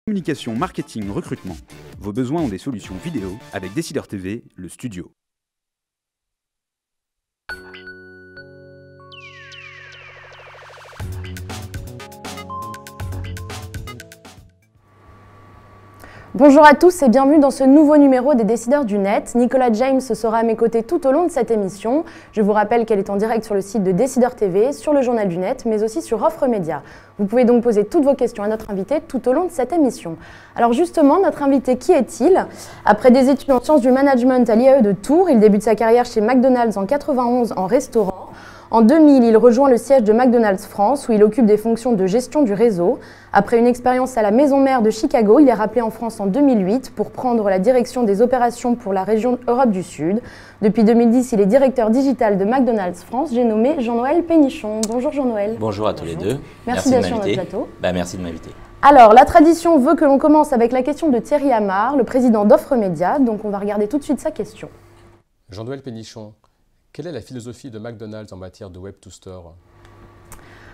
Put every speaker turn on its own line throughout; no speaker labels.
Communication, marketing, recrutement. Vos besoins ont des solutions vidéo avec Décideur TV, le studio.
Bonjour à tous et bienvenue dans ce nouveau numéro des Décideurs du Net. Nicolas James sera à mes côtés tout au long de cette émission. Je vous rappelle qu'elle est en direct sur le site de Décideur TV, sur le Journal du Net, mais aussi sur Offre Média. Vous pouvez donc poser toutes vos questions à notre invité tout au long de cette émission. Alors justement, notre invité, qui est-il? Après des études en sciences du management à l'IAE de Tours, il débute sa carrière chez McDonald's en 91 en restaurant. En 2000, il rejoint le siège de McDonald's France où il occupe des fonctions de gestion du réseau. Après une expérience à la maison mère de Chicago, il est rappelé en France en 2008 pour prendre la direction des opérations pour la région Europe du Sud. Depuis 2010, il est directeur digital de McDonald's France. J'ai nommé Jean-Noël Pénichon. Bonjour Jean-Noël.
Bonjour à tous les deux.
Merci d'être sur notre plateau.
Merci de m'inviter.
Alors, la tradition veut que l'on commence avec la question de Thierry Amar, le président d'Offre Média. Donc on va regarder tout de suite sa question.
Jean-Noël Pénichon. Quelle est la philosophie de McDonald's en matière de Web to Store?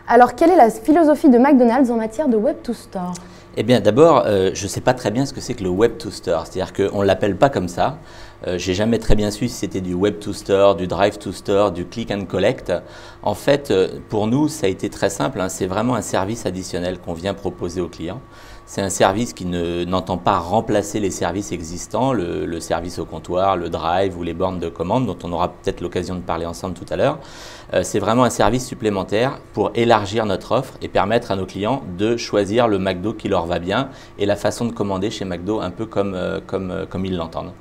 Alors, quelle est la philosophie de McDonald's en matière de Web to Store?
Eh bien, d'abord, je ne sais pas très bien ce que c'est que le Web to Store. C'est-à-dire qu'on ne l'appelle pas comme ça. Je n'ai jamais très bien su si c'était du Web to Store, du Drive to Store, du Click and Collect. En fait, pour nous, ça a été très simple. C'est vraiment un service additionnel qu'on vient proposer aux clients. C'est un service qui n'entend pas remplacer les services existants, le service au comptoir, le drive ou les bornes de commande dont on aura peut-être l'occasion de parler ensemble tout à l'heure. C'est vraiment un service supplémentaire pour élargir notre offre et permettre à nos clients de choisir le McDo qui leur va bien et la façon de commander chez McDo un peu comme ils l'entendent.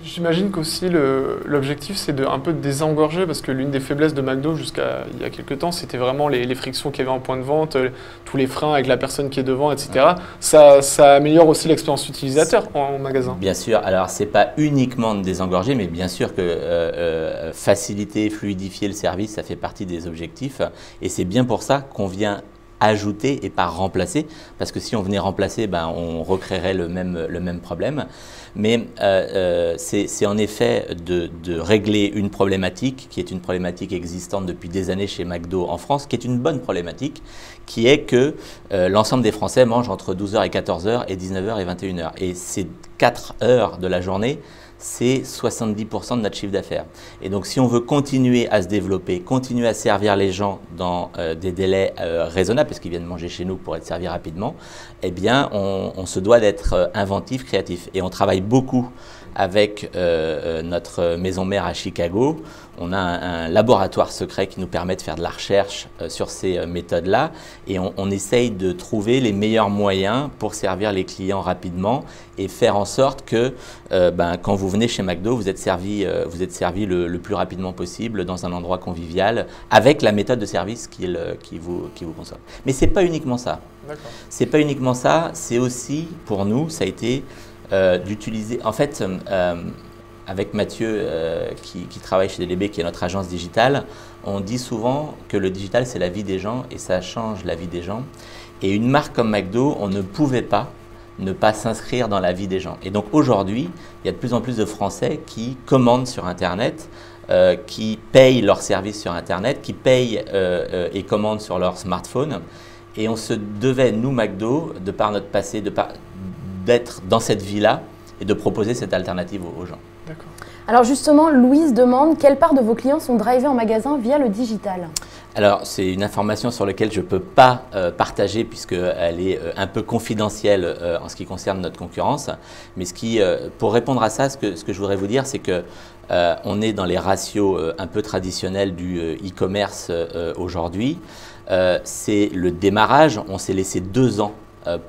J'imagine qu'aussi l'objectif c'est un peu de désengorger parce que l'une des faiblesses de McDo jusqu'à il y a quelques temps c'était vraiment les frictions qu'il y avait en point de vente, tous les freins avec la personne qui est devant, etc. Ça améliore aussi l'expérience utilisateur en magasin.
Bien sûr, alors c'est pas uniquement de désengorger, mais bien sûr que faciliter, fluidifier le service, ça fait partie des objectifs et c'est bien pour ça qu'on vient ajouter et pas remplacer, parce que si on venait remplacer, on recréerait le même problème. Mais c'est en effet de régler une problématique qui est une problématique existante depuis des années chez McDo en France, qui est une bonne problématique, qui est que l'ensemble des Français mangent entre 12h et 14h et 19h et 21h. Et ces 4 heures de la journée, c'est 70% de notre chiffre d'affaires. Et donc, si on veut continuer à se développer, continuer à servir les gens dans des délais raisonnables, parce qu'ils viennent manger chez nous pour être servis rapidement, eh bien, on se doit d'être inventif, créatif. Et on travaille beaucoup avec notre maison mère à Chicago. On a un laboratoire secret qui nous permet de faire de la recherche sur ces méthodes-là et on essaye de trouver les meilleurs moyens pour servir les clients rapidement et faire en sorte que quand vous venez chez McDo, vous êtes servi le plus rapidement possible dans un endroit convivial avec la méthode de service qui vous consomme. Mais ce n'est pas uniquement ça. C'est pas uniquement ça, c'est aussi pour nous, ça a été d'utiliser, en fait, avec Mathieu qui travaille chez DLB, qui est notre agence digitale, on dit souvent que le digital c'est la vie des gens et ça change la vie des gens. Et une marque comme McDo, on ne pouvait pas ne pas s'inscrire dans la vie des gens. Et donc aujourd'hui, il y a de plus en plus de Français qui commandent sur Internet, qui payent leurs services sur Internet, qui payent et commandent sur leur smartphone. Et on se devait, nous McDo, de par notre passé, d'être dans cette vie-là et de proposer cette alternative aux gens.
D'accord.
Alors justement, Louise demande quelle part de vos clients sont drivés en magasin via le digital?
Alors, c'est une information sur laquelle je ne peux pas partager puisqu'elle est un peu confidentielle en ce qui concerne notre concurrence. Mais pour répondre à ça, ce que je voudrais vous dire, c'est que on est dans les ratios un peu traditionnels du e-commerce aujourd'hui. C'est le démarrage. On s'est laissé 2 ans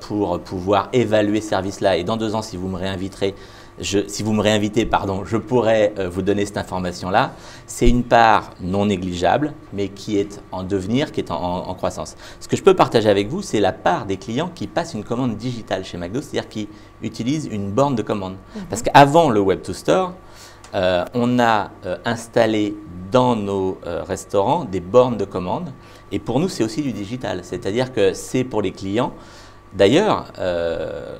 pour pouvoir évaluer ce service-là. Et dans 2 ans, si vous me réinvitez, je pourrais vous donner cette information-là. C'est une part non négligeable, mais qui est en devenir, qui est en croissance. Ce que je peux partager avec vous, c'est la part des clients qui passent une commande digitale chez McDo, c'est-à-dire qui utilisent une borne de commande. Parce qu'avant le Web to Store, on a installé dans nos restaurants des bornes de commande. Et pour nous, c'est aussi du digital. C'est-à-dire que c'est pour les clients. D'ailleurs,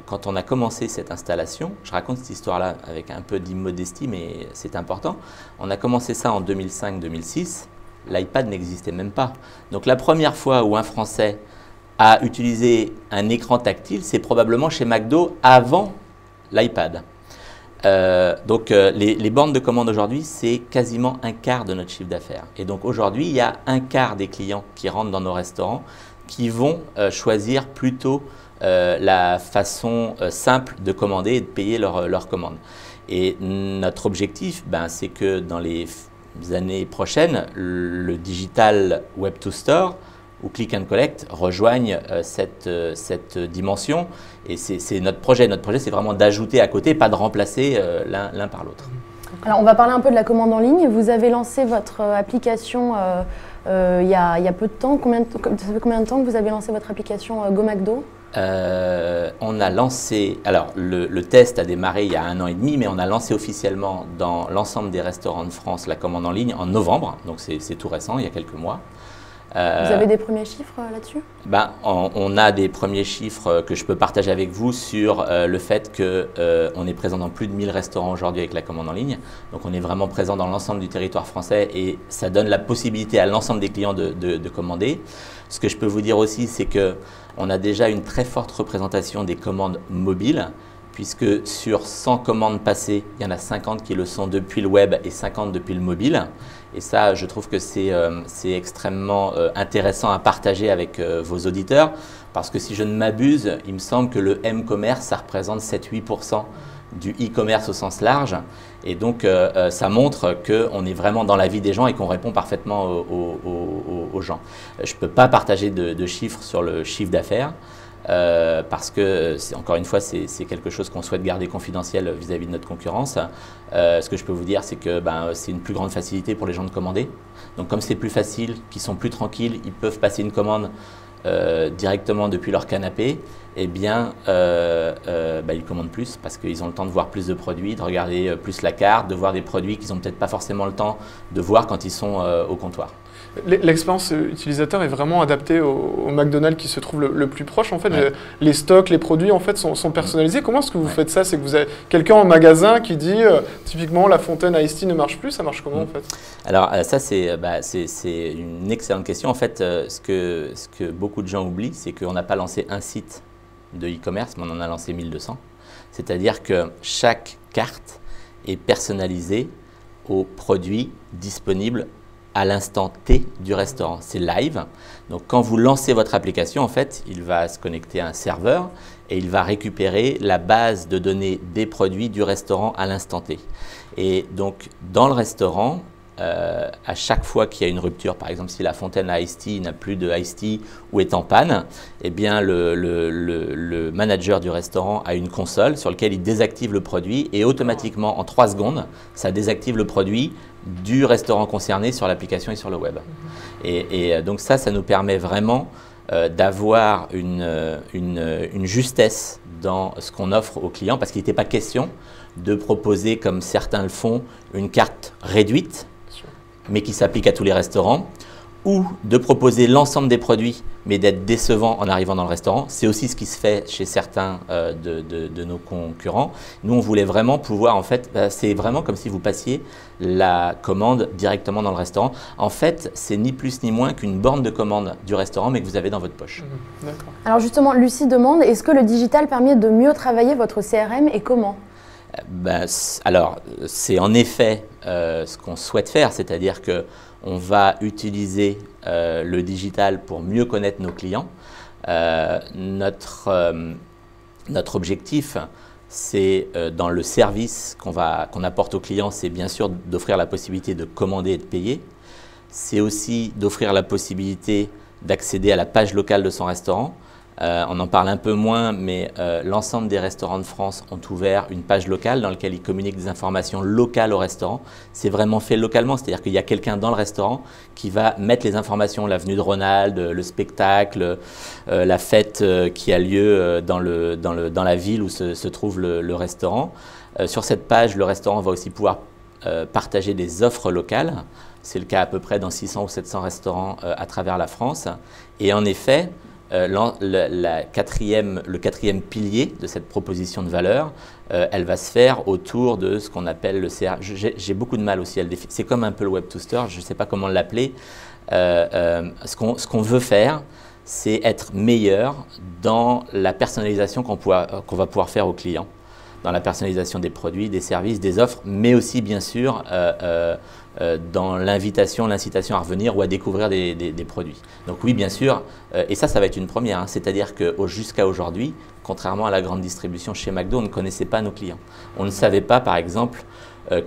quand on a commencé cette installation, je raconte cette histoire-là avec un peu d'immodestie, mais c'est important. On a commencé ça en 2005-2006, l'iPad n'existait même pas. Donc la première fois où un Français à utiliser un écran tactile, c'est probablement chez McDo avant l'iPad. Donc les bornes de commande aujourd'hui, c'est quasiment un quart de notre chiffre d'affaires. Et donc aujourd'hui, il y a un quart des clients qui rentrent dans nos restaurants qui vont choisir plutôt la façon simple de commander et de payer leur commande. Et notre objectif, c'est que dans les années prochaines, le digital Web to Store ou Click and Collect rejoignent cette dimension. Et c'est notre projet. Notre projet, c'est vraiment d'ajouter à côté, pas de remplacer l'un par l'autre.
Alors, on va parler un peu de la commande en ligne. Vous avez lancé votre application il y a peu de temps. Ça fait combien de temps que vous avez lancé votre application Go McDo ?
On a lancé, alors le test a démarré il y a 1 an et demi, mais on a lancé officiellement dans l'ensemble des restaurants de France la commande en ligne en novembre, donc c'est tout récent, il y a quelques mois.
Vous avez des premiers chiffres là-dessus ?
On a des premiers chiffres que je peux partager avec vous sur le fait qu'on est présent dans plus de 1000 restaurants aujourd'hui avec la commande en ligne. Donc on est vraiment présent dans l'ensemble du territoire français et ça donne la possibilité à l'ensemble des clients de commander. Ce que je peux vous dire aussi, c'est qu'on a déjà une très forte représentation des commandes mobiles, puisque sur 100 commandes passées, il y en a 50 qui le sont depuis le web et 50 depuis le mobile. Et ça, je trouve que c'est extrêmement intéressant à partager avec vos auditeurs, parce que si je ne m'abuse, il me semble que le M-commerce, ça représente 7-8% du e-commerce au sens large. Et donc, ça montre qu'on est vraiment dans la vie des gens et qu'on répond parfaitement aux gens. Je ne peux pas partager de chiffres sur le chiffre d'affaires. Parce que, encore une fois, c'est quelque chose qu'on souhaite garder confidentiel vis-à-vis de notre concurrence. Ce que je peux vous dire, c'est que c'est une plus grande facilité pour les gens de commander. Donc, comme c'est plus facile, qu'ils sont plus tranquilles, ils peuvent passer une commande directement depuis leur canapé, eh bien, ils commandent plus parce qu'ils ont le temps de voir plus de produits, de regarder plus la carte, de voir des produits qu'ils n'ont peut-être pas forcément le temps de voir quand ils sont au comptoir.
L'expérience utilisateur est vraiment adaptée au McDonald's qui se trouve le plus proche. En fait,
Ouais.
les stocks, les produits en fait, sont personnalisés. Comment est-ce que vous
Ouais.
faites ça? C'est que vous avez quelqu'un en magasin qui dit typiquement la fontaine Ice Tea ne marche plus. Ça marche comment en fait?
Alors ça, c'est une excellente question. En fait, ce que beaucoup de gens oublient, c'est qu'on n'a pas lancé un site de e-commerce, mais on en a lancé 1200. C'est-à-dire que chaque carte est personnalisée aux produits disponibles à l'instant T du restaurant. C'est live. Donc, quand vous lancez votre application, en fait, il va se connecter à un serveur et il va récupérer la base de données des produits du restaurant à l'instant T. Et donc, dans le restaurant, à chaque fois qu'il y a une rupture, par exemple si la fontaine à Ice Tea n'a plus de Ice Tea ou est en panne, eh bien le manager du restaurant a une console sur laquelle il désactive le produit et automatiquement en 3 secondes, ça désactive le produit du restaurant concerné sur l'application et sur le web. Et donc ça nous permet vraiment d'avoir une justesse dans ce qu'on offre aux clients parce qu'il n'était pas question de proposer, comme certains le font, une carte réduite mais qui s'applique à tous les restaurants, ou de proposer l'ensemble des produits, mais d'être décevant en arrivant dans le restaurant. C'est aussi ce qui se fait chez certains de nos concurrents. Nous, on voulait vraiment pouvoir, en fait, c'est vraiment comme si vous passiez la commande directement dans le restaurant. En fait, c'est ni plus ni moins qu'une borne de commande du restaurant, mais que vous avez dans votre poche.
D'accord.
Alors justement, Lucie demande, est-ce que le digital permet de mieux travailler votre CRM et comment ?
Alors, c'est en effet ce qu'on souhaite faire, c'est-à-dire qu'on va utiliser le digital pour mieux connaître nos clients. Notre objectif, c'est dans le service qu'on apporte aux clients, c'est bien sûr d'offrir la possibilité de commander et de payer. C'est aussi d'offrir la possibilité d'accéder à la page locale de son restaurant. On en parle un peu moins, mais l'ensemble des restaurants de France ont ouvert une page locale dans laquelle ils communiquent des informations locales au restaurant. C'est vraiment fait localement, c'est-à-dire qu'il y a quelqu'un dans le restaurant qui va mettre les informations, la venue de Ronald, le spectacle, la fête qui a lieu dans la ville où se trouve le restaurant. Sur cette page, le restaurant va aussi pouvoir partager des offres locales. C'est le cas à peu près dans 600 ou 700 restaurants à travers la France. Et en effet, le quatrième pilier de cette proposition de valeur, elle va se faire autour de ce qu'on appelle le CRM. J'ai beaucoup de mal aussi à le définir. C'est comme un peu le Web to Store, je ne sais pas comment l'appeler. Ce qu'on veut faire, c'est être meilleur dans la personnalisation qu'on va pouvoir faire aux clients, dans la personnalisation des produits, des services, des offres, mais aussi bien sûr dans l'incitation à revenir ou à découvrir des produits. Donc oui, bien sûr, et ça va être une première, hein, c'est-à-dire que jusqu'à aujourd'hui, contrairement à la grande distribution chez McDo, on ne connaissait pas nos clients. On ne savait pas, par exemple,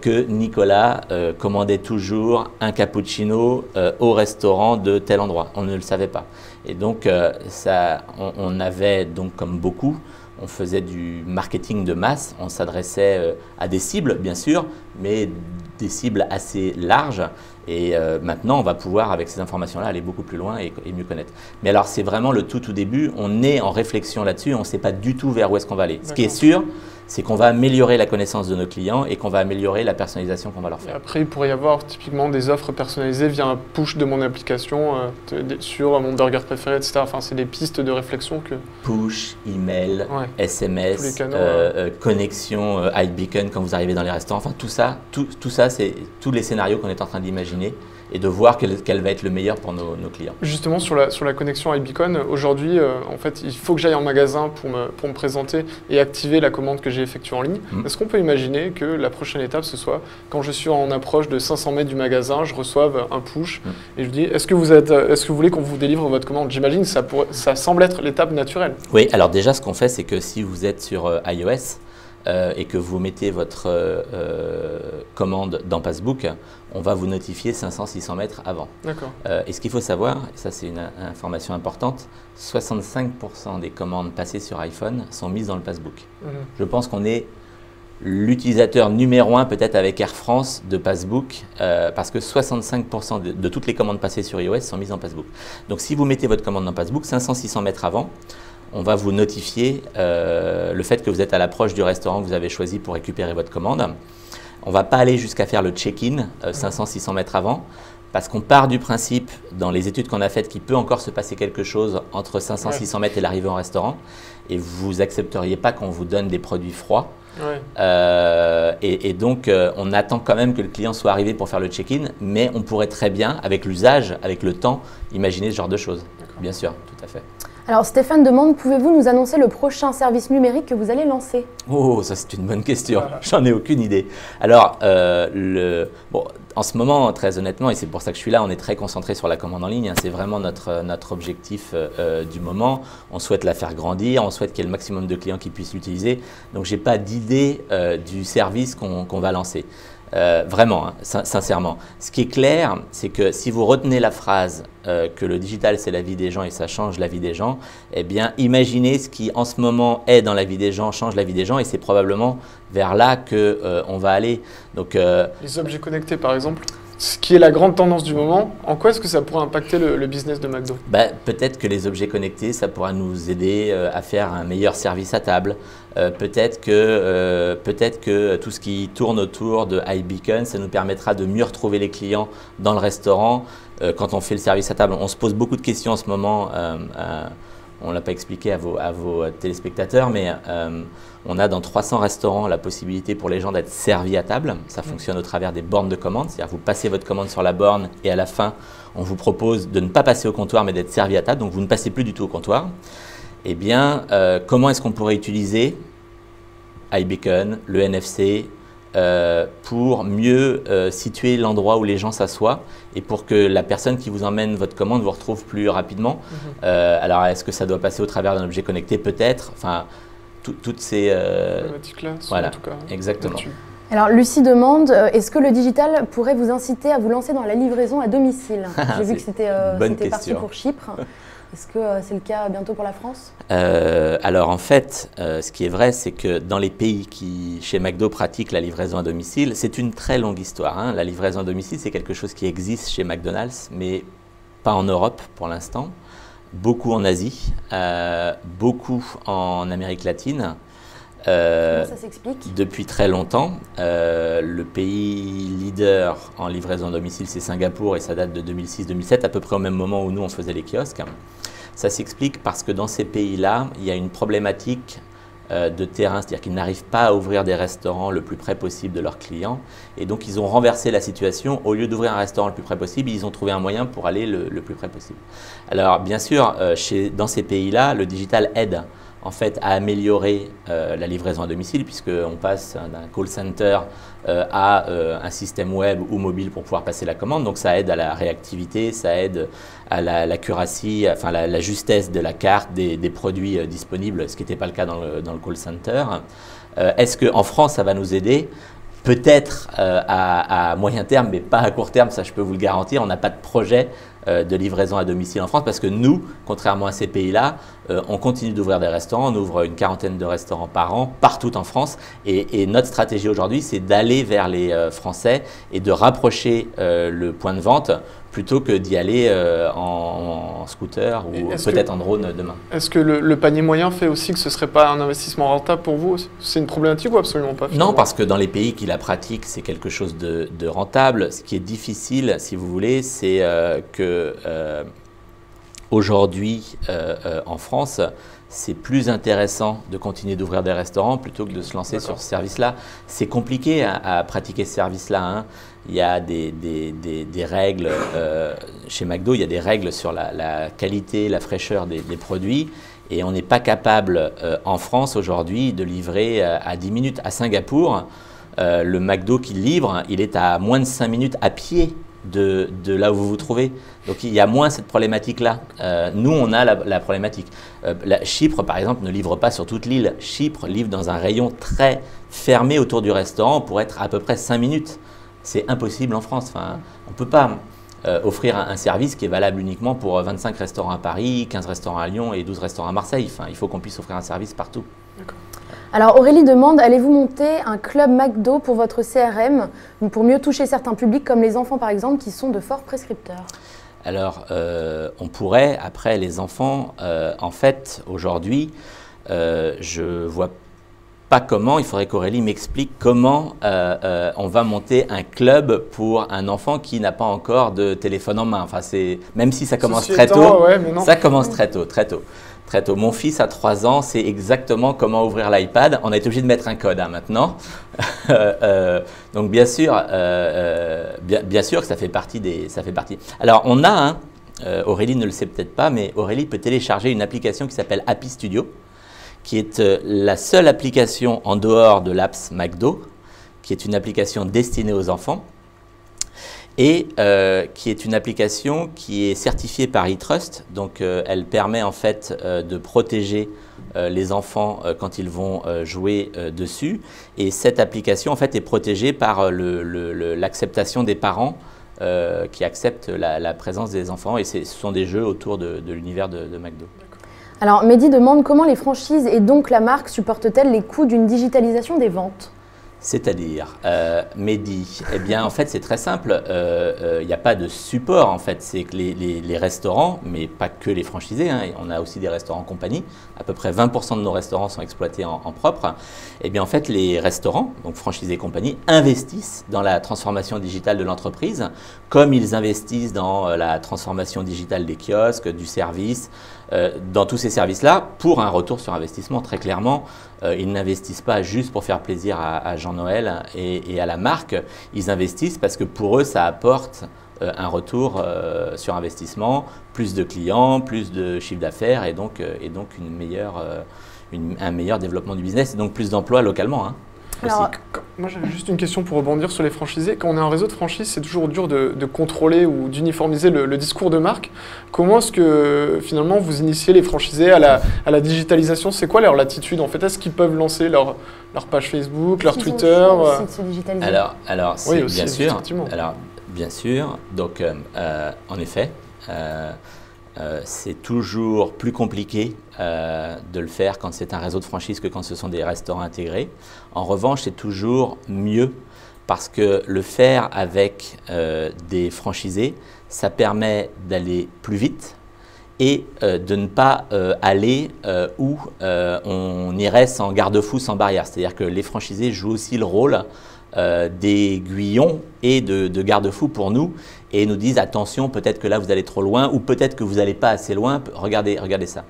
que Nicolas commandait toujours un cappuccino au restaurant de tel endroit. On ne le savait pas. Et donc, on avait, donc, comme beaucoup, on faisait du marketing de masse, on s'adressait à des cibles, bien sûr, mais des cibles assez larges. Et maintenant, on va pouvoir, avec ces informations-là, aller beaucoup plus loin et mieux connaître. Mais alors, c'est vraiment le tout début. On est en réflexion là-dessus. On ne sait pas du tout vers où est-ce qu'on va aller. Ce qui est sûr, c'est qu'on va améliorer la connaissance de nos clients et qu'on va améliorer la personnalisation qu'on va leur faire.
Et après, il pourrait y avoir typiquement des offres personnalisées via un push de mon application sur mon burger préféré, etc. Enfin, c'est des pistes de réflexion que…
Push, email,
ouais.
SMS,
canaux,
connexion, iBeacon quand vous arrivez dans les restaurants. Enfin, tout ça, c'est tous les scénarios qu'on est en train d'imaginer et de voir quel va être le meilleur pour nos clients.
Justement, sur la connexion iBeacon, aujourd'hui, en fait, il faut que j'aille en magasin pour me présenter et activer la commande que j'ai effectuée en ligne. Est-ce qu'on peut imaginer que la prochaine étape, ce soit quand je suis en approche de 500 mètres du magasin, je reçoive un push et je dis est-ce que vous voulez qu'on vous délivre votre commande? J'imagine que ça semble être l'étape naturelle.
Oui, alors déjà, ce qu'on fait, c'est que si vous êtes sur iOS, et que vous mettez votre commande dans Passbook, on va vous notifier 500-600 mètres avant.
D'accord.
Et ce qu'il faut savoir, et ça c'est une information importante, 65% des commandes passées sur iPhone sont mises dans le Passbook. Je pense qu'on est l'utilisateur numéro 1 peut-être avec Air France de Passbook parce que 65% de toutes les commandes passées sur iOS sont mises dans Passbook. Donc si vous mettez votre commande dans Passbook 500-600 mètres avant, on va vous notifier le fait que vous êtes à l'approche du restaurant que vous avez choisi pour récupérer votre commande. On ne va pas aller jusqu'à faire le check-in 500-600 mètres avant parce qu'on part du principe, dans les études qu'on a faites, qu'il peut encore se passer quelque chose entre 500-600 mètres et l'arrivée au restaurant et vous n'accepteriez pas qu'on vous donne des produits froids. Et donc, on attend quand même que le client soit arrivé pour faire le check-in, mais on pourrait très bien, avec l'usage, avec le temps, imaginer ce genre de choses. Bien sûr, tout à fait.
Alors Stéphane demande, pouvez-vous nous annoncer le prochain service numérique que vous allez lancer?
Oh, ça c'est une bonne question, j'en ai aucune idée. Alors, en ce moment, très honnêtement, et c'est pour ça que je suis là, on est très concentré sur la commande en ligne, hein, c'est vraiment notre objectif du moment. On souhaite la faire grandir, on souhaite qu'il y ait le maximum de clients qui puissent l'utiliser. Donc, je n'ai pas d'idée du service qu'on va lancer. Vraiment, hein, sincèrement. Ce qui est clair, c'est que si vous retenez la phrase que le digital c'est la vie des gens et ça change la vie des gens, eh bien imaginez ce qui en ce moment est dans la vie des gens change la vie des gens et c'est probablement vers là qu'on va aller. Donc,
les objets connectés par exemple, ce qui est la grande tendance du moment, en quoi est-ce que ça pourrait impacter le business de McDo?
Peut-être que les objets connectés, ça pourra nous aider à faire un meilleur service à table. Peut-être que tout ce qui tourne autour de iBeacon, ça nous permettra de mieux retrouver les clients dans le restaurant quand on fait le service à table. On se pose beaucoup de questions en ce moment. On ne l'a pas expliqué à vos téléspectateurs, mais on a dans 300 restaurants la possibilité pour les gens d'être servis à table. Ça fonctionne au travers des bornes de commande, c'est-à-dire vous passez votre commande sur la borne et à la fin, on vous propose de ne pas passer au comptoir mais d'être servi à table, donc vous ne passez plus du tout au comptoir. Eh bien, comment est-ce qu'on pourrait utiliser iBeacon, le NFC, pour mieux situer l'endroit où les gens s'assoient et pour que la personne qui vous emmène votre commande vous retrouve plus rapidement. Alors, est-ce que ça doit passer au travers d'un objet connecté? Peut-être. Enfin, toutes ces…
problématiques-là,
voilà,
en tout cas.
exactement.
Alors, Lucie demande, est-ce que le digital pourrait vous inciter à vous lancer dans la livraison à domicile? J'ai vu que c'était parti pour Chypre. Est-ce que c'est le cas bientôt pour la France?
Alors en fait, ce qui est vrai, c'est que dans les pays qui, chez McDo, pratiquent la livraison à domicile, c'est une très longue histoire. Hein. La livraison à domicile, c'est quelque chose qui existe chez McDonald's, mais pas en Europe pour l'instant. Beaucoup en Asie, beaucoup en Amérique latine.
Comment ça s'explique?
Depuis très longtemps. Le pays leader en livraison à domicile, c'est Singapour et ça date de 2006-2007, à peu près au même moment où nous, on faisait les kiosques. Ça s'explique parce que dans ces pays-là, il y a une problématique de terrain, c'est-à-dire qu'ils n'arrivent pas à ouvrir des restaurants le plus près possible de leurs clients. Et donc, ils ont renversé la situation. Au lieu d'ouvrir un restaurant le plus près possible, ils ont trouvé un moyen pour aller le plus près possible. Alors, bien sûr, dans ces pays-là, le digital aide en fait à améliorer la livraison à domicile, puisqu'on passe d'un call center à un système web ou mobile pour pouvoir passer la commande. Donc ça aide à la réactivité, ça aide à l'accuracy, enfin la justesse de la carte des produits disponibles, ce qui n'était pas le cas dans le call center. Est-ce qu'en France, ça va nous aider ? Peut-être à moyen terme, mais pas à court terme, ça je peux vous le garantir. On n'a pas de projet de livraison à domicile en France parce que nous, contrairement à ces pays-là, on continue d'ouvrir des restaurants. On ouvre une quarantaine de restaurants par an, partout en France. Et notre stratégie aujourd'hui, c'est d'aller vers les Français et de rapprocher le point de vente plutôt que d'y aller en scooter ou peut-être en drone demain.
Est-ce que le panier moyen fait aussi que ce ne serait pas un investissement rentable pour vous? C'est une problématique ou absolument pas?
Non, parce que dans les pays qui la pratiquent, c'est quelque chose de rentable. Ce qui est difficile, si vous voulez, c'est que aujourd'hui, en France, c'est plus intéressant de continuer d'ouvrir des restaurants plutôt que de se lancer sur ce service-là. C'est compliqué à pratiquer ce service-là, hein. Il y a des règles, chez McDo, il y a des règles sur la qualité, la fraîcheur des produits. Et on n'est pas capable, en France aujourd'hui, de livrer à 10 minutes. À Singapour, le McDo qui livre, il est à moins de 5 minutes à pied de là où vous vous trouvez. Donc il y a moins cette problématique-là. Nous, on a la problématique. Chypre, par exemple, ne livre pas sur toute l'île. Chypre livre dans un rayon très fermé autour du restaurant pour être à peu près 5 minutes. C'est impossible en France. Enfin, on ne peut pas offrir un service qui est valable uniquement pour 25 restaurants à Paris, 15 restaurants à Lyon et 12 restaurants à Marseille. Enfin, il faut qu'on puisse offrir un service partout.
Alors Aurélie demande, allez-vous monter un club McDo pour votre CRM, pour mieux toucher certains publics comme les enfants par exemple qui sont de forts prescripteurs?
Alors, on pourrait, après les enfants, en fait, aujourd'hui, je vois pas comment, il faudrait qu'Aurélie m'explique comment on va monter un club pour un enfant qui n'a pas encore de téléphone en main. Enfin, même si ça commence très tôt,
ouais, mais non.
Ça commence très tôt, très tôt. Très tôt. Mon fils a 3 ans, c'est exactement comment ouvrir l'iPad. On a été obligé de mettre un code maintenant. Donc bien sûr, bien sûr que ça fait partie ça fait partie. Alors on a, Aurélie ne le sait peut-être pas, mais Aurélie peut télécharger une application qui s'appelle Happy Studio, qui est la seule application en dehors de l'apps McDo, qui est une application destinée aux enfants et qui est une application qui est certifiée par eTrust. Donc elle permet en fait de protéger les enfants quand ils vont jouer dessus. Et cette application en fait est protégée par l'acceptation des parents qui acceptent la présence des enfants. Et ce sont des jeux autour de l'univers de McDo.
Alors, Mehdi demande comment les franchises et donc la marque supportent-elles les coûts d'une digitalisation des ventes?
C'est-à-dire, Mehdi, eh bien en fait c'est très simple, il n'y a pas de support en fait, c'est que les restaurants, mais pas que les franchisés, hein, on a aussi des restaurants compagnie, à peu près 20% de nos restaurants sont exploités en propre, eh bien en fait les restaurants, donc franchisés et compagnie, investissent dans la transformation digitale de l'entreprise, comme ils investissent dans la transformation digitale des kiosques, du service, dans tous ces services-là, pour un retour sur investissement très clairement. Ils n'investissent pas juste pour faire plaisir à Jean-Noël et à la marque, ils investissent parce que pour eux, ça apporte un retour sur investissement, plus de clients, plus de chiffre d'affaires et donc un meilleur développement du business et donc plus d'emplois localement. Hein.
Alors,
moi j'avais juste une question pour rebondir sur les franchisés. Quand on est un réseau de franchise, c'est toujours dur de contrôler ou d'uniformiser le discours de marque. Comment est-ce que finalement vous initiez les franchisés à la digitalisation? C'est quoi leur latitude en fait? Est-ce qu'ils peuvent lancer leur page Facebook, leur Twitter?
Alors
oui, aussi,
bien sûr.
Alors
bien sûr. Donc en effet. C'est toujours plus compliqué de le faire quand c'est un réseau de franchise que quand ce sont des restaurants intégrés. En revanche, c'est toujours mieux parce que le faire avec des franchisés, ça permet d'aller plus vite et de ne pas aller où on irait sans garde-fou, sans barrière. C'est-à-dire que les franchisés jouent aussi le rôle d'aiguillons et de garde-fous pour nous et nous disent attention, peut-être que là vous allez trop loin ou peut-être que vous n'allez pas assez loin, regardez ça.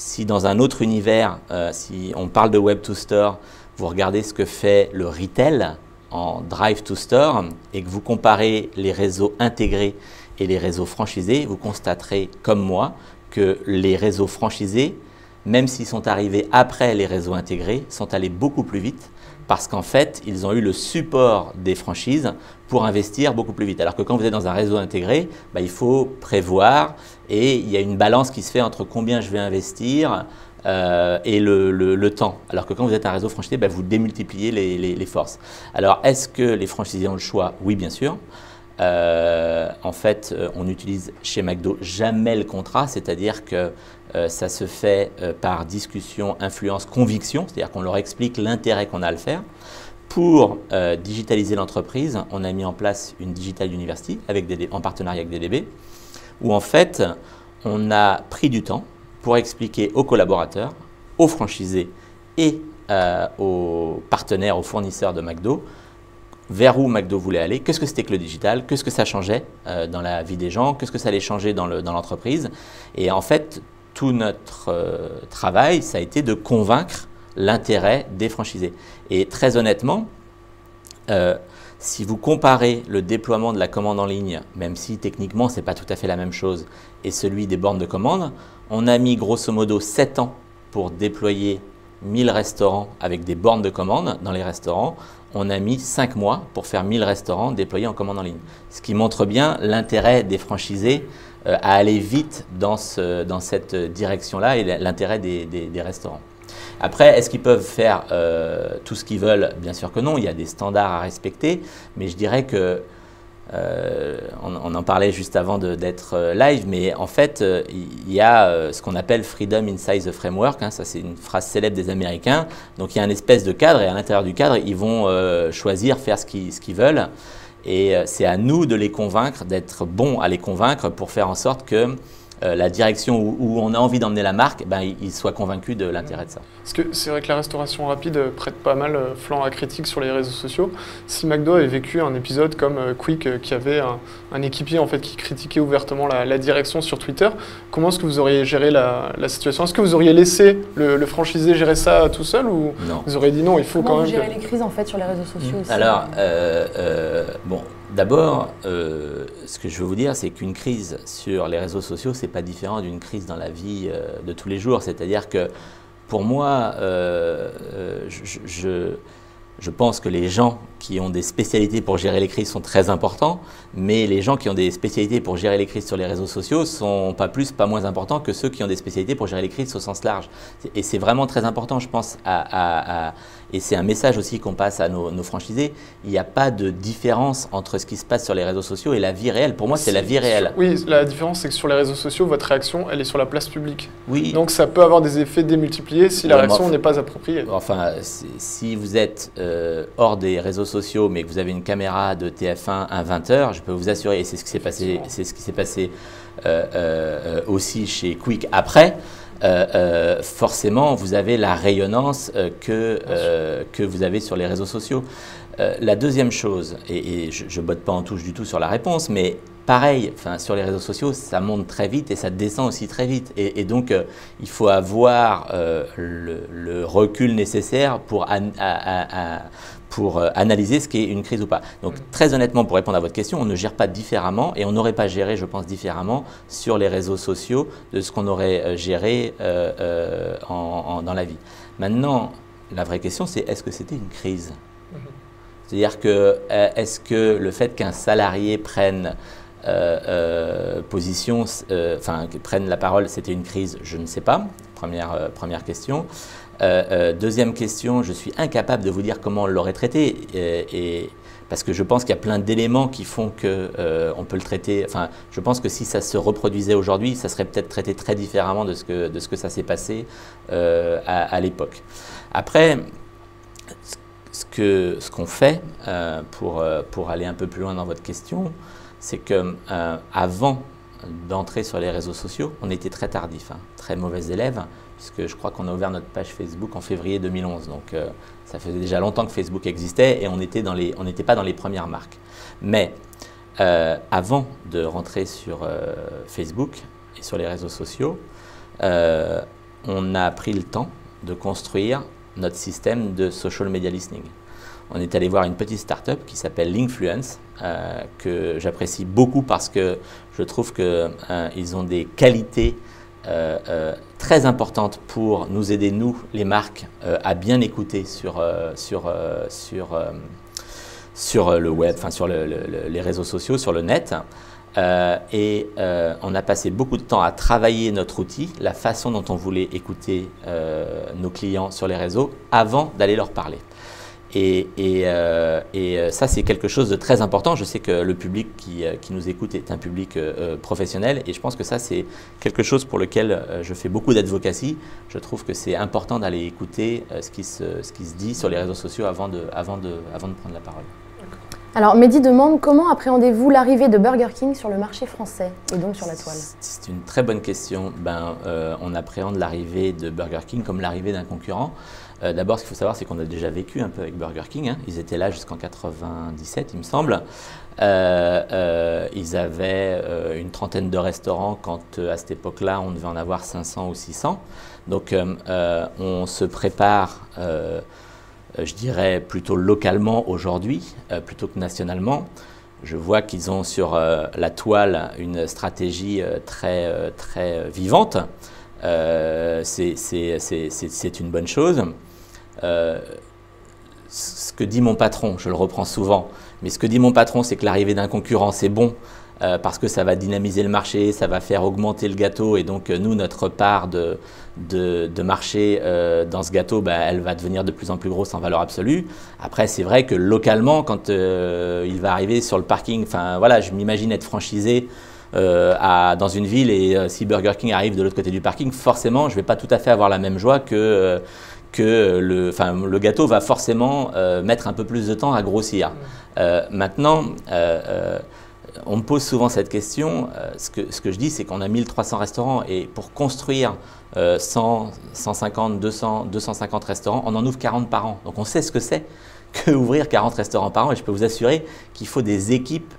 Si dans un autre univers, si on parle de Web to Store, vous regardez ce que fait le retail en Drive to Store et que vous comparez les réseaux intégrés et les réseaux franchisés, vous constaterez comme moi que les réseaux franchisés, même s'ils sont arrivés après les réseaux intégrés, sont allés beaucoup plus vite parce qu'en fait, ils ont eu le support des franchises pour investir beaucoup plus vite. Alors que quand vous êtes dans un réseau intégré, il faut prévoir et il y a une balance qui se fait entre combien je vais investir et le temps. Alors que quand vous êtes un réseau franchisé, vous démultipliez les forces. Alors, est-ce que les franchisés ont le choix? Oui, bien sûr. En fait, on n'utilise chez McDo jamais le contrat, c'est-à-dire que ça se fait par discussion, influence, conviction, c'est-à-dire qu'on leur explique l'intérêt qu'on a à le faire. Pour digitaliser l'entreprise, on a mis en place une Digital University en partenariat avec DDB, où en fait, on a pris du temps pour expliquer aux collaborateurs, aux franchisés et aux partenaires, aux fournisseurs de McDo, vers où McDo voulait aller, qu'est-ce que c'était que le digital, qu'est-ce que ça changeait dans la vie des gens, qu'est-ce que ça allait changer dans l'entreprise. Et en fait, tout notre travail, ça a été de convaincre l'intérêt des franchisés. Et très honnêtement, si vous comparez le déploiement de la commande en ligne, même si techniquement ce n'est pas tout à fait la même chose, et celui des bornes de commande, on a mis grosso modo 7 ans pour déployer 1000 restaurants avec des bornes de commande dans les restaurants. On a mis 5 mois pour faire 1000 restaurants déployés en commande en ligne. Ce qui montre bien l'intérêt des franchisés à aller vite dans cette direction-là et l'intérêt des restaurants. Après, est-ce qu'ils peuvent faire tout ce qu'ils veulent? Bien sûr que non, il y a des standards à respecter, mais je dirais que, on en parlait juste avant d'être live, mais en fait, il y a ce qu'on appelle Freedom Inside the Framework, ça c'est une phrase célèbre des Américains, donc il y a une espèce de cadre et à l'intérieur du cadre, ils vont choisir, faire ce qu'ils veulent et c'est à nous de les convaincre, d'être bons à les convaincre pour faire en sorte que la direction où on a envie d'emmener la marque, ils soient convaincus de l'intérêt de ça.
Parce que c'est vrai que la restauration rapide prête pas mal flanc à critique sur les réseaux sociaux. Si McDo avait vécu un épisode comme Quick, qui avait un équipier en fait, qui critiquait ouvertement la direction sur Twitter, comment est-ce que vous auriez géré la situation? Est-ce que vous auriez laissé le franchisé gérer ça tout seul ou
non.
Vous auriez dit non, il faut
comment
quand même...
vous gérez les crises en fait sur les réseaux sociaux aussi?
Alors, bon, d'abord, ce que je veux vous dire, c'est qu'une crise sur les réseaux sociaux, c'est pas différent d'une crise dans la vie de tous les jours. C'est-à-dire que pour moi, je pense que les gens qui ont des spécialités pour gérer les crises sont très importants, mais les gens qui ont des spécialités pour gérer les crises sur les réseaux sociaux sont pas plus, pas moins importants que ceux qui ont des spécialités pour gérer les crises au sens large. Et c'est vraiment très important, je pense, et c'est un message aussi qu'on passe à nos franchisés. Il n'y a pas de différence entre ce qui se passe sur les réseaux sociaux et la vie réelle. Pour moi, c'est la vie réelle.
Oui, la différence, c'est que sur les réseaux sociaux, votre réaction, elle est sur la place publique.
Oui.
Donc ça peut avoir des effets démultipliés si la réaction n'est pas appropriée.
Enfin, si vous êtes hors des réseaux sociaux, mais que vous avez une caméra de TF1 à 20h, je peux vous assurer, et c'est ce qui s'est passé, aussi chez Quick après, forcément, vous avez la rayonnance que vous avez sur les réseaux sociaux. La deuxième chose, et je ne botte pas en touche du tout sur la réponse, mais pareil, sur les réseaux sociaux, ça monte très vite et ça descend aussi très vite. Et donc, il faut avoir le recul nécessaire pour analyser ce qu'est une crise ou pas. Donc, très honnêtement, pour répondre à votre question, on ne gère pas différemment et on n'aurait pas géré, je pense, différemment sur les réseaux sociaux de ce qu'on aurait géré dans la vie. Maintenant, la vraie question, c'est est-ce que c'était une crise? C'est-à-dire que est-ce que le fait qu'un salarié prenne prenne la parole, c'était une crise? Je ne sais pas. Première question. Deuxième question, je suis incapable de vous dire comment on l'aurait traité, parce que je pense qu'il y a plein d'éléments qui font qu'on peut le traiter. Enfin, je pense que si ça se reproduisait aujourd'hui, ça serait peut-être traité très différemment de ce que ça s'est passé à l'époque. Après, ce qu'on fait pour aller un peu plus loin dans votre question, c'est que avant d'entrer sur les réseaux sociaux, on était très tardif, très mauvais élèves, puisque je crois qu'on a ouvert notre page Facebook en février 2011. Donc ça faisait déjà longtemps que Facebook existait et on n'était pas dans les premières marques. Mais avant de rentrer sur Facebook et sur les réseaux sociaux, on a pris le temps de construire notre système de social media listening. On est allé voir une petite start-up qui s'appelle Linkfluence, que j'apprécie beaucoup parce que je trouve qu'ils ont des qualités très importantes pour nous aider, nous, les marques, à bien écouter sur le web, enfin sur les réseaux sociaux, sur le net. On a passé beaucoup de temps à travailler notre outil, la façon dont on voulait écouter nos clients sur les réseaux avant d'aller leur parler. Ça, c'est quelque chose de très important. Je sais que le public qui nous écoute est un public professionnel et je pense que ça, c'est quelque chose pour lequel je fais beaucoup d'advocacy. Je trouve que c'est important d'aller écouter ce qui se dit sur les réseaux sociaux avant de prendre la parole.
Alors, Mehdi demande comment appréhendez-vous l'arrivée de Burger King sur le marché français et donc sur la toile?
C'est une très bonne question. On appréhende l'arrivée de Burger King comme l'arrivée d'un concurrent. D'abord, ce qu'il faut savoir, c'est qu'on a déjà vécu un peu avec Burger King. Ils étaient là jusqu'en 97, il me semble. Ils avaient une trentaine de restaurants quand, à cette époque-là, on devait en avoir 500 ou 600. Donc, on se prépare, je dirais, plutôt localement aujourd'hui, plutôt que nationalement. Je vois qu'ils ont sur la toile une stratégie très vivante. C'est une bonne chose. Ce que dit mon patron, je le reprends souvent, mais ce que dit mon patron, c'est que l'arrivée d'un concurrent, c'est bon parce que ça va dynamiser le marché, ça va faire augmenter le gâteau et donc nous, notre part de marché dans ce gâteau, elle va devenir de plus en plus grosse en valeur absolue. Après, c'est vrai que localement, quand il va arriver sur le parking, enfin voilà, je m'imagine être franchisé dans une ville et si Burger King arrive de l'autre côté du parking, forcément, je ne vais pas tout à fait avoir la même joie que le gâteau va forcément mettre un peu plus de temps à grossir. Maintenant, on me pose souvent cette question. Ce que je dis, c'est qu'on a 1300 restaurants et pour construire 100, 150, 200, 250 restaurants, on en ouvre 40 par an. Donc on sait ce que c'est qu'ouvrir 40 restaurants par an et je peux vous assurer qu'il faut des équipes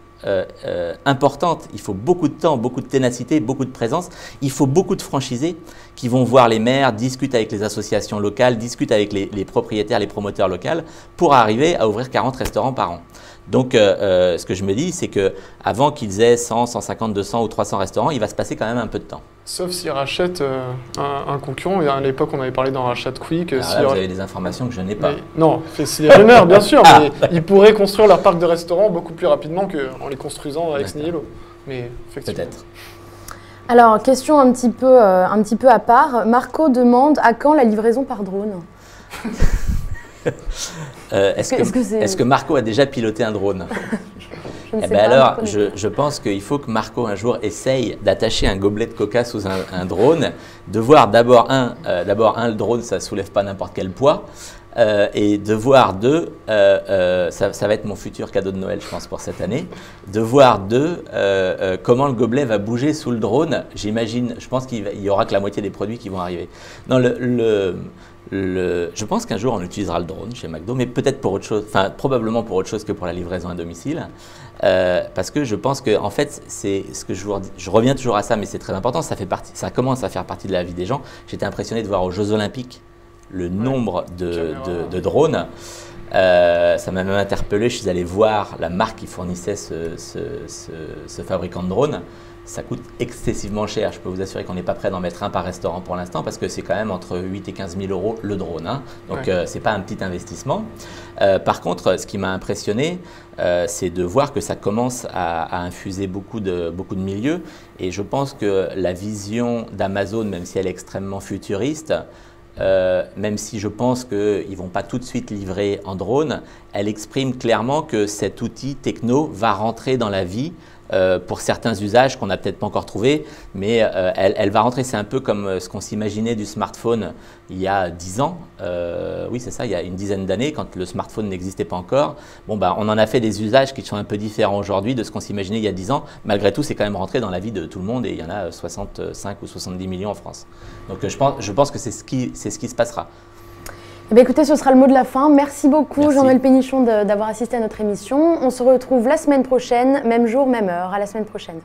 importante. Il faut beaucoup de temps, beaucoup de ténacité, beaucoup de présence. Il faut beaucoup de franchisés qui vont voir les maires, discutent avec les associations locales, discutent avec les propriétaires, les promoteurs locaux pour arriver à ouvrir 40 restaurants par an. Donc, ce que je me dis, c'est qu'avant qu'ils aient 100, 150, 200 ou 300 restaurants, il va se passer quand même un peu de temps.
Sauf s'ils rachètent un concurrent. À l'époque, on avait parlé d'un rachat de Quick.
Là, vous avez des informations que je n'ai pas.
Non, c'est des rumeurs, bien sûr, mais ils pourraient construire leur parc de restaurants beaucoup plus rapidement qu'en les construisant ex nihilo. Mais effectivement.
Peut-être.
Alors, question un petit peu à part. Marco demande à quand la livraison par drone?
Est-ce que Marco a déjà piloté un drone? Je pense qu'il faut que Marco un jour essaye d'attacher un gobelet de coca sous un drone, de voir d'abord le drone, ça ne soulève pas n'importe quel poids, et de voir deux, ça va être mon futur cadeau de Noël, je pense, pour cette année, de voir comment le gobelet va bouger sous le drone. J'imagine, je pense qu'il y aura que la moitié des produits qui vont arriver. Non, je pense qu'un jour on utilisera le drone chez McDo, mais peut-être pour autre chose, enfin probablement pour autre chose que pour la livraison à domicile, parce que je pense que en fait c'est ce que je reviens toujours à ça, mais c'est très important, ça commence à faire partie de la vie des gens. J'étais impressionné de voir aux Jeux Olympiques le nombre de drones. Ça m'a même interpellé, je suis allé voir la marque qui fournissait ce fabricant de drones. Ça coûte excessivement cher. Je peux vous assurer qu'on n'est pas prêt d'en mettre un par restaurant pour l'instant parce que c'est quand même entre 8 et 15 000 euros le drone. Hein. Donc, ce n'est pas un petit investissement. Par contre, ce qui m'a impressionné, c'est de voir que ça commence à infuser beaucoup de milieux. Et je pense que la vision d'Amazon, même si elle est extrêmement futuriste, même si je pense qu'ils ne vont pas tout de suite livrer en drone, elle exprime clairement que cet outil techno va rentrer dans la vie pour certains usages qu'on n'a peut-être pas encore trouvés, mais elle va rentrer. C'est un peu comme ce qu'on s'imaginait du smartphone il y a 10 ans. Oui, c'est ça, il y a une dizaine d'années, quand le smartphone n'existait pas encore. Bon, on en a fait des usages qui sont un peu différents aujourd'hui de ce qu'on s'imaginait il y a 10 ans. Malgré tout, c'est quand même rentré dans la vie de tout le monde et il y en a 65 ou 70 millions en France. Donc je pense que c'est ce qui se passera.
Eh bien, écoutez, ce sera le mot de la fin. Merci beaucoup, Jean-Noël Pénichon, d'avoir assisté à notre émission. On se retrouve la semaine prochaine, même jour, même heure. À la semaine prochaine.